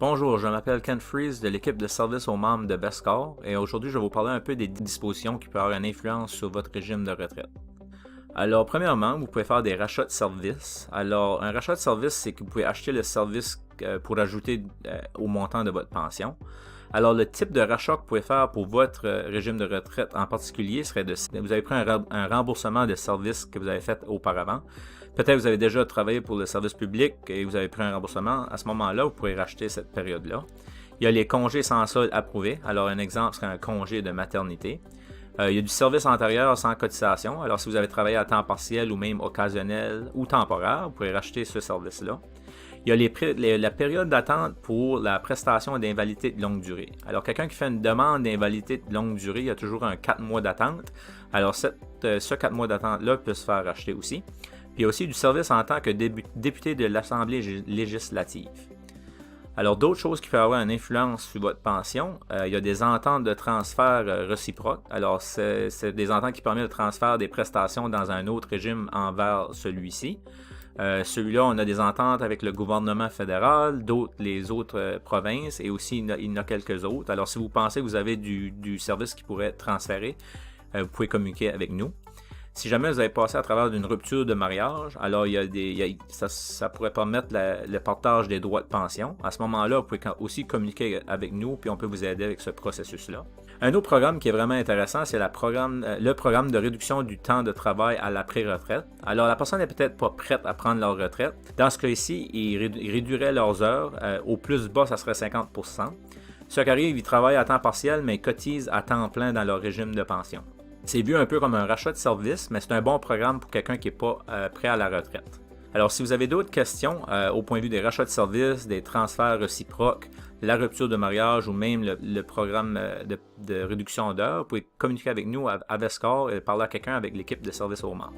Bonjour, je m'appelle Ken Freeze de l'équipe de service aux membres de Bestcore et aujourd'hui je vais vous parler un peu des dispositions qui peuvent avoir une influence sur votre régime de retraite. Alors, premièrement, vous pouvez faire des rachats de services. Alors, un rachat de service, c'est que vous pouvez acheter le service pour ajouter au montant de votre pension. Alors, le type de rachat que vous pouvez faire pour votre régime de retraite en particulier serait vous avez pris un remboursement de services que vous avez fait auparavant. Peut-être que vous avez déjà travaillé pour le service public et vous avez pris un remboursement. À ce moment-là, vous pourrez racheter cette période-là. Il y a les congés sans solde approuvés. Alors, un exemple serait un congé de maternité. Il y a du service antérieur sans cotisation. Alors, si vous avez travaillé à temps partiel ou même occasionnel ou temporaire, vous pourrez racheter ce service-là. Il y a la période d'attente pour la prestation d'invalidité de longue durée. Alors, quelqu'un qui fait une demande d'invalidité de longue durée, il y a toujours un 4 mois d'attente. Alors, ce 4 mois d'attente-là peut se faire racheter aussi. Puis, il y a aussi du service en tant que député de l'Assemblée législative. Alors, d'autres choses qui peuvent avoir une influence sur votre pension, il y a des ententes de transfert réciproques. Alors, c'est des ententes qui permettent le transfert des prestations dans un autre régime envers celui-ci. Celui-là, on a des ententes avec le gouvernement fédéral, les autres provinces et aussi il y en a quelques autres. Alors, si vous pensez que vous avez du service qui pourrait être transféré, vous pouvez communiquer avec nous. Si jamais vous avez passé à travers une rupture de mariage, alors ça pourrait permettre le partage des droits de pension. À ce moment-là, vous pouvez aussi communiquer avec nous, puis on peut vous aider avec ce processus-là. Un autre programme qui est vraiment intéressant, c'est le programme de réduction du temps de travail à la pré-retraite. Alors, la personne n'est peut-être pas prête à prendre leur retraite. Dans ce cas-ci, ils réduiraient leurs heures. Au plus bas, ça serait 50%. Ceux qui arrivent, ils travaillent à temps partiel, mais ils cotisent à temps plein dans leur régime de pension. C'est vu un peu comme un rachat de service, mais c'est un bon programme pour quelqu'un qui n'est pas prêt à la retraite. Alors, si vous avez d'autres questions au point de vue des rachats de services, des transferts réciproques, la rupture de mariage ou même le programme de réduction d'heures, vous pouvez communiquer avec nous à Bestcore et parler à quelqu'un avec l'équipe de service aux membres.